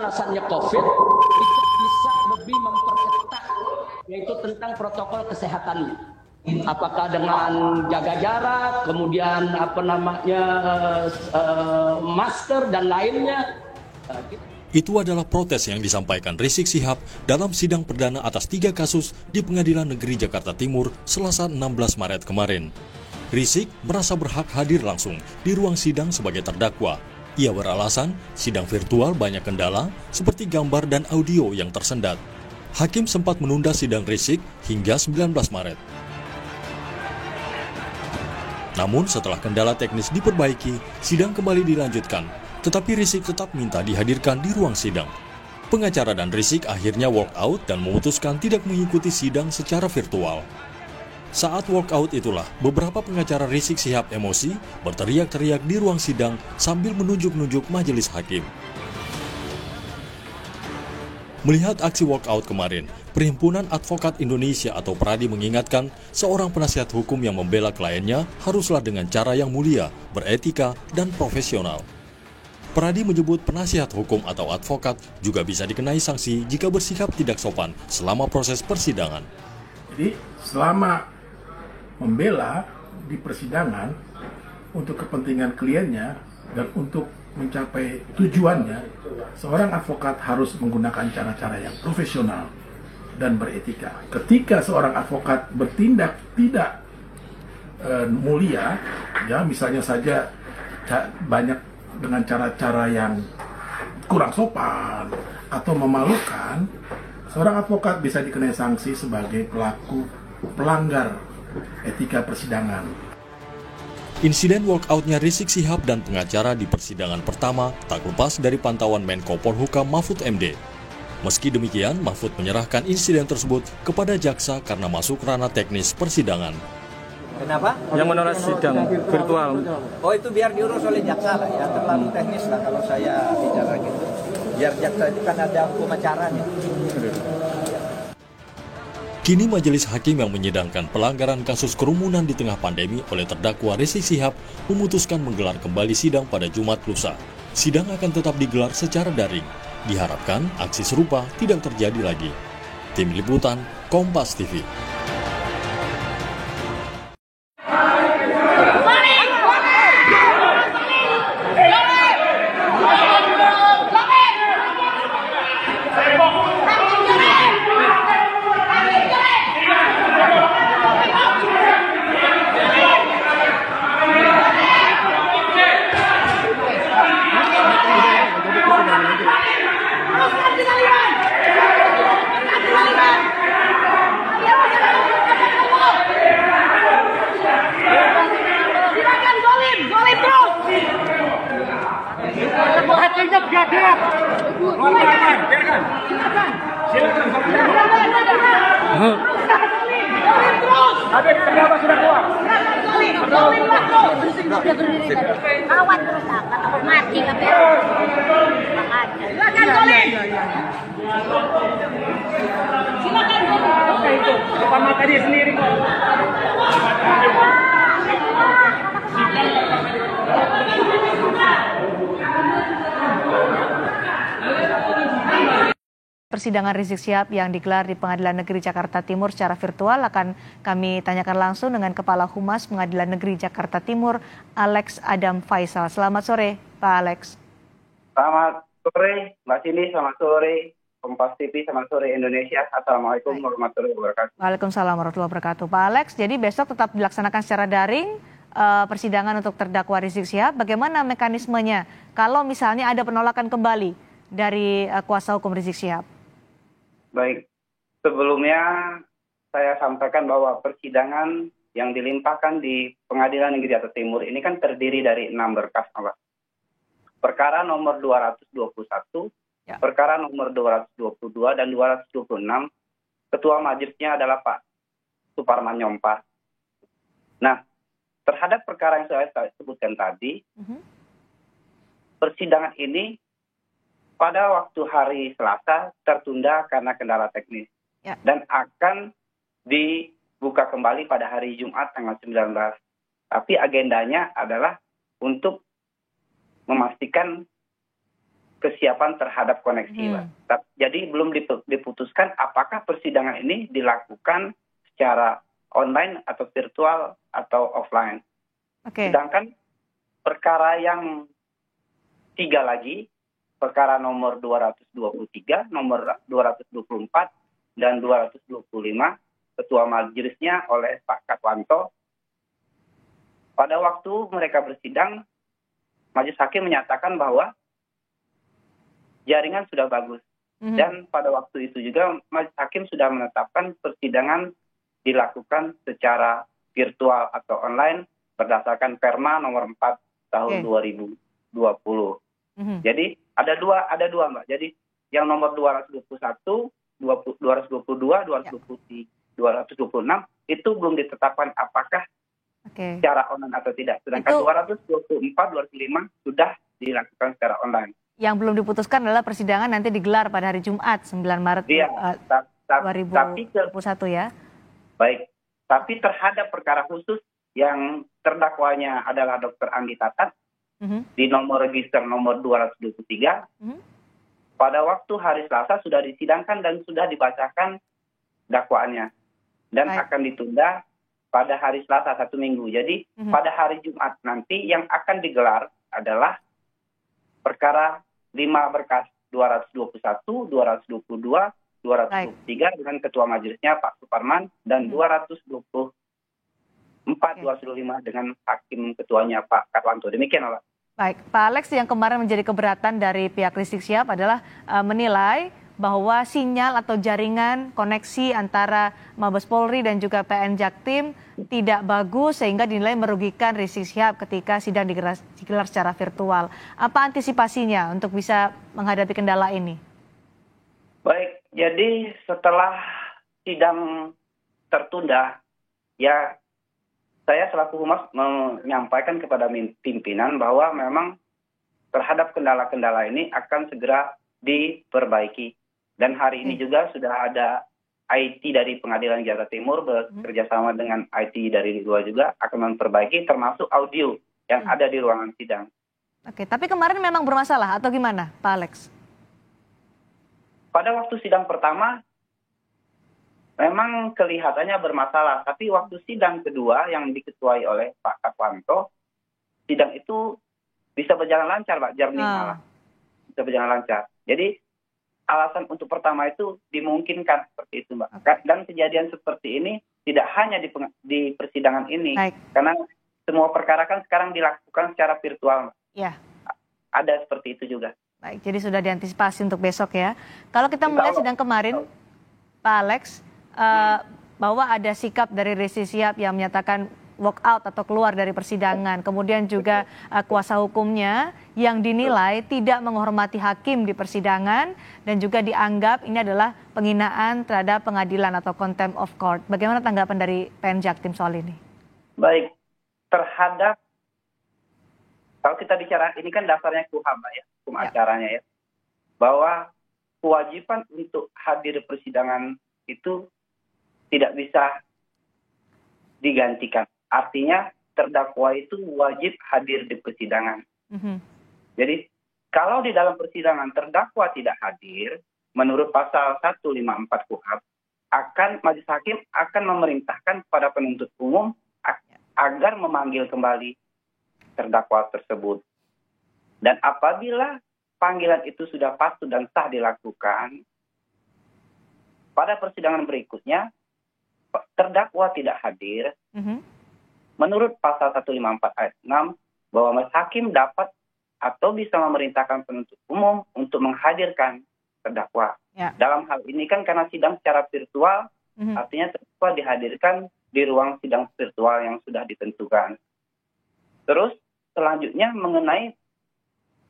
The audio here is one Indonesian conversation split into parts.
alasannya COVID, kita bisa lebih memperketat, yaitu tentang protokol kesehatannya. Apakah dengan jaga jarak, kemudian masker dan lainnya. Itu adalah protes yang disampaikan Rizik Syihab dalam sidang perdana atas 3 kasus di Pengadilan Negeri Jakarta Timur Selasa 16 Maret kemarin. Rizik merasa berhak hadir langsung di ruang sidang sebagai terdakwa. Ia beralasan sidang virtual banyak kendala seperti gambar dan audio yang tersendat. Hakim sempat menunda sidang Rizik hingga 19 Maret. Namun setelah kendala teknis diperbaiki, sidang kembali dilanjutkan. Tetapi Rizik tetap minta dihadirkan di ruang sidang. Pengacara dan Rizik akhirnya walk out dan memutuskan tidak mengikuti sidang secara virtual. Saat walk out itulah, beberapa pengacara Rizik Syihab emosi, berteriak-teriak di ruang sidang sambil menunjuk-nunjuk majelis hakim. Melihat aksi walk out kemarin, Perhimpunan Advokat Indonesia atau PERADI mengingatkan seorang penasihat hukum yang membela kliennya haruslah dengan cara yang mulia, beretika, dan profesional. PERADI menyebut penasihat hukum atau advokat juga bisa dikenai sanksi jika bersikap tidak sopan selama proses persidangan. Jadi selama membela di persidangan untuk kepentingan kliennya dan untuk mencapai tujuannya, seorang advokat harus menggunakan cara-cara yang profesional dan beretika. Ketika seorang advokat bertindak tidak mulia, ya misalnya saja banyak dengan cara-cara yang kurang sopan atau memalukan, seorang advokat bisa dikenai sanksi sebagai pelaku pelanggar etika persidangan. Insiden walkoutnya Rizik Syihab dan pengacara di persidangan pertama tak lepas dari pantauan Menko Polhukam Mahfud MD. Meski demikian, Mahfud menyerahkan insiden tersebut kepada jaksa karena masuk ranah teknis persidangan. Kenapa? Yang menolak sidang virtual. Oh, itu biar diurus oleh jaksa lah ya, terlalu teknis lah kalau saya bicara gitu. Biar jaksa itu kan ada hukum acaranya. Kini majelis hakim yang menyidangkan pelanggaran kasus kerumunan di tengah pandemi oleh terdakwa Rizik Syihab memutuskan menggelar kembali sidang pada Jumat lusa. Sidang akan tetap digelar secara daring. Diharapkan aksi serupa tidak terjadi lagi. Tim Liputan, Kompas TV. Hatinya biadab. Silakan. Habis kenapa sudah keluar? Kawan terus kata mati kabeh. Silakan Golin. Silakan. Oke itu, depan mata dia sendiri kok. Persidangan Rizik Syihab yang digelar di Pengadilan Negeri Jakarta Timur secara virtual akan kami tanyakan langsung dengan Kepala Humas Pengadilan Negeri Jakarta Timur, Alex Adam Faisal. Selamat sore, Pak Alex. Selamat sore, Mbak Cindy. Selamat sore, Kompas TV. Selamat sore, Indonesia. Assalamualaikum warahmatullahi wabarakatuh. Waalaikumsalam warahmatullahi wabarakatuh. Pak Alex, jadi besok tetap dilaksanakan secara daring persidangan untuk terdakwa Rizik Syihab. Bagaimana mekanismenya kalau misalnya ada penolakan kembali dari kuasa hukum Rizik Syihab? Baik, sebelumnya saya sampaikan bahwa persidangan yang dilimpahkan di Pengadilan Negeri Jakarta Timur ini kan terdiri dari 6 berkas, Pak. Perkara nomor 221, ya. Perkara nomor 222 dan 226, Ketua Majelisnya adalah Pak Suparman Nyompar. Nah, terhadap perkara yang saya sebutkan tadi, persidangan ini pada waktu hari Selasa tertunda karena kendala teknis. Ya. Dan akan dibuka kembali pada hari Jumat tanggal 19. Tapi agendanya adalah untuk memastikan kesiapan terhadap koneksi, Mbak. Jadi belum diputuskan apakah persidangan ini dilakukan secara online atau virtual atau offline. Sedangkan perkara yang 3 lagi, perkara nomor 223, nomor 224, dan 225, ketua majelisnya oleh Pak Katwanto. Pada waktu mereka bersidang, majelis hakim menyatakan bahwa jaringan sudah bagus. Dan pada waktu itu juga majelis hakim sudah menetapkan persidangan dilakukan secara virtual atau online berdasarkan Perma nomor 4 tahun 2020. Jadi ada dua Mbak. Jadi yang nomor 221, 222, 226 itu belum ditetapkan apakah secara online atau tidak. Sedangkan 224, 225 sudah dilakukan secara online. Yang belum diputuskan adalah persidangan nanti digelar pada hari Jumat 9 Maret 2021 ya. Baik, tapi terhadap perkara khusus yang terdakwanya adalah Dr. Andi Tatat di nomor register nomor 223, pada waktu hari Selasa sudah disidangkan dan sudah dibacakan dakwaannya. Dan akan ditunda pada hari Selasa 1 minggu. Jadi pada hari Jumat nanti yang akan digelar adalah perkara 5 berkas 221, 222, 223 dengan ketua majelisnya Pak Suparman dan 224, 225 dengan hakim ketuanya Pak Katwanto. Demikian, Pak. Baik, Pak Alex, yang kemarin menjadi keberatan dari pihak Rizik Syihab adalah menilai bahwa sinyal atau jaringan koneksi antara Mabes Polri dan juga PN Jaktim tidak bagus sehingga dinilai merugikan Rizik Syihab ketika sidang digelar secara virtual. Apa antisipasinya untuk bisa menghadapi kendala ini? Baik, jadi setelah sidang tertunda, ya saya selaku humas menyampaikan kepada pimpinan bahwa memang terhadap kendala-kendala ini akan segera diperbaiki. Dan hari ini juga sudah ada IT dari Pengadilan Jakarta Timur bekerjasama dengan IT dari luar juga akan memperbaiki termasuk audio yang ada di ruangan sidang. Oke, tapi kemarin memang bermasalah atau gimana, Pak Alex? Pada waktu sidang pertama memang kelihatannya bermasalah, tapi waktu sidang kedua yang diketuai oleh Pak Katwanto, sidang itu bisa berjalan lancar, Pak, jernih malah. Bisa berjalan lancar. Jadi alasan untuk pertama itu dimungkinkan seperti itu, Mbak. Dan kejadian seperti ini tidak hanya di persidangan ini, karena semua perkara kan sekarang dilakukan secara virtual, Mbak. Ya. Ada seperti itu juga. Baik, jadi sudah diantisipasi untuk besok ya. Kalau kita melihat sidang kemarin, Pak Alex, bahwa ada sikap dari Rizik Syihab yang menyatakan walk out atau keluar dari persidangan. Kemudian juga kuasa hukumnya yang dinilai tidak menghormati hakim di persidangan dan juga dianggap ini adalah penghinaan terhadap pengadilan atau contempt of court. Bagaimana tanggapan dari PN Jaktim soal ini? Baik, terhadap kalau kita bicara ini kan dasarnya KUHAM ya, hukum acaranya ya, bahwa kewajiban untuk hadir di persidangan itu tidak bisa digantikan. Artinya terdakwa itu wajib hadir di persidangan. Jadi kalau di dalam persidangan terdakwa tidak hadir, menurut pasal 154 KUHP, majelis hakim akan memerintahkan kepada penuntut umum agar memanggil kembali terdakwa tersebut. Dan apabila panggilan itu sudah patut dan sah dilakukan, pada persidangan berikutnya terdakwa tidak hadir, menurut pasal 154 ayat 6, bahwa majelis hakim dapat atau bisa memerintahkan penuntut umum untuk menghadirkan terdakwa. Dalam hal ini kan karena sidang secara virtual, artinya terdakwa dihadirkan di ruang sidang virtual yang sudah ditentukan. Terus selanjutnya mengenai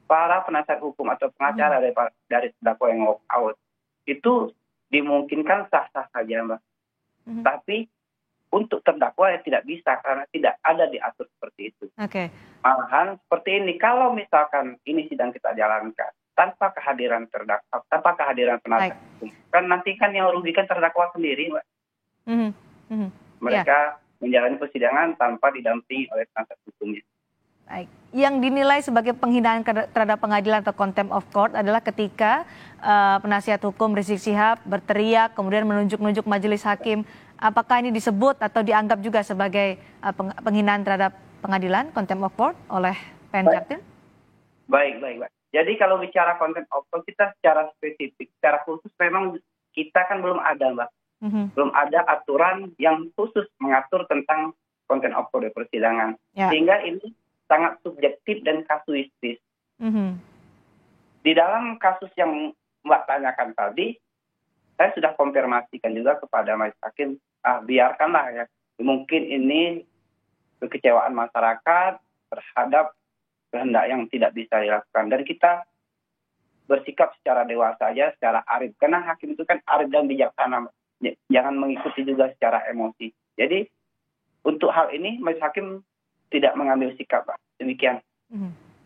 para penasihat hukum atau pengacara dari terdakwa yang walk out, itu dimungkinkan sah-sah saja, Mbak. Tapi untuk terdakwa ya tidak bisa karena tidak ada diatur seperti itu. Malahan seperti ini, kalau misalkan ini sidang kita jalankan tanpa kehadiran terdakwa, tanpa kehadiran penasihat hukum, kan nanti kan yang merugikan terdakwa sendiri, Mbak. Mereka menjalani persidangan tanpa didampingi oleh penasihat hukumnya. Baik. Yang dinilai sebagai penghinaan terhadap pengadilan atau contempt of court adalah ketika penasihat hukum Rizik Syihab berteriak kemudian menunjuk-nunjuk majelis hakim. Apakah ini disebut atau dianggap juga sebagai penghinaan terhadap pengadilan contempt of court oleh PN Jaktim? Baik. Jadi kalau bicara contempt of court kita secara spesifik, secara khusus memang kita kan belum ada, Mbak. Belum ada aturan yang khusus mengatur tentang contempt of court di persidangan. Ya. Sehingga ini sangat subjektif dan kasuistis. Di dalam kasus yang Mbak tanyakan tadi, saya sudah konfirmasikan juga kepada majelis hakim, biarkanlah ya, mungkin ini kekecewaan masyarakat terhadap kehendak yang tidak bisa dilakukan. Dan kita bersikap secara dewasa saja, secara arif. Karena hakim itu kan arif dan bijaksana. Jangan mengikuti juga secara emosi. Jadi untuk hal ini majelis hakim tidak mengambil sikap, Pak. Demikian.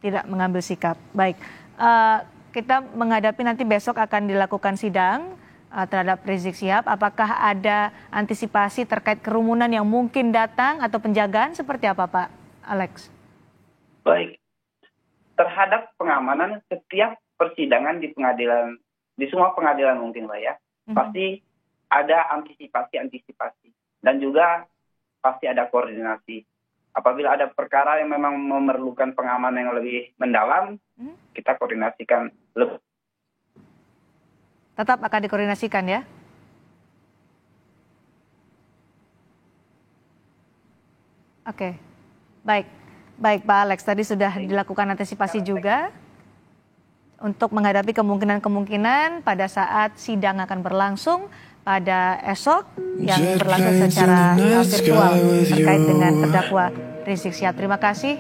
Tidak mengambil sikap. Baik. Kita menghadapi nanti besok akan dilakukan sidang terhadap Rizik Syihab. Apakah ada antisipasi terkait kerumunan yang mungkin datang atau penjagaan seperti apa, Pak Alex? Baik. Terhadap pengamanan setiap persidangan di pengadilan, di semua pengadilan mungkin, Pak ya, pasti ada antisipasi dan juga pasti ada koordinasi. Apabila ada perkara yang memang memerlukan pengamanan yang lebih mendalam, kita koordinasikan lebih. Tetap akan dikoordinasikan ya? Oke, baik Pak Alex. Tadi sudah dilakukan antisipasi juga untuk menghadapi kemungkinan pada saat sidang akan berlangsung pada esok yang berlangsung secara virtual terkait dengan terdakwa Rizik Syihab. Terima kasih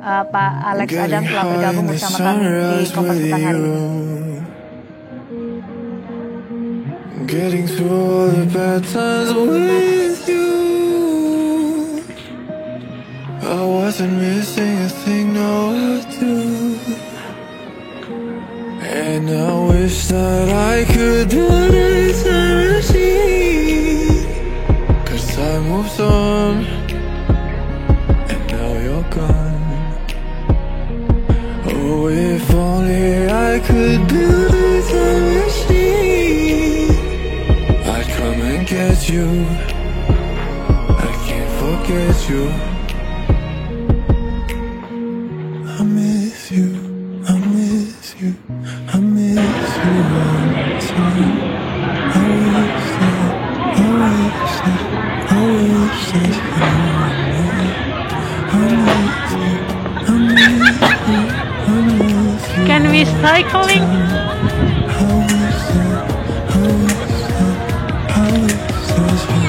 Pak Alex Adam telah bergabung bersama kami di Kompas Petang hari ini. Getting through all the bad times with you, I wasn't missing a thing, no I do. And I wish that I could build a time machine, 'cause time moves on and now you're gone. Oh, if only I could build a time machine, I'd come and get you. I can't forget you. I miss you, I miss you, I miss you all the time. I wish that, I wish that, I wish that you were me. I miss you, I miss you, I miss you. Can we cycling?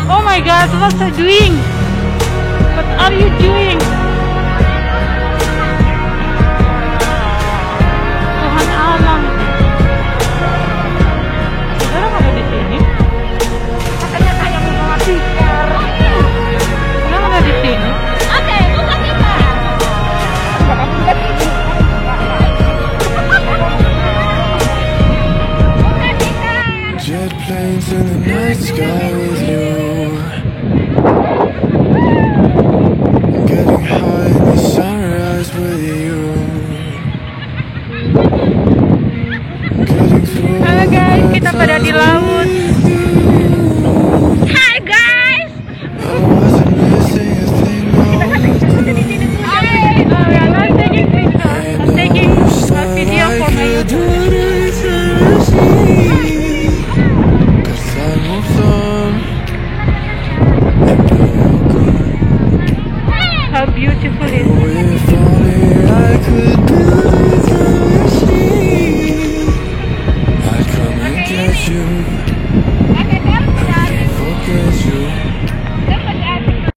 Oh my God, what are you doing? What are you doing? Tuhan alam. Saudara nggak ada di sini? Katanya saya mau mati. Saudara nggak di sini? Oke, bukan kita. Jet planes in the night sky with you. Getting high in the sunrise with you. Halo guys, kita pada di laut.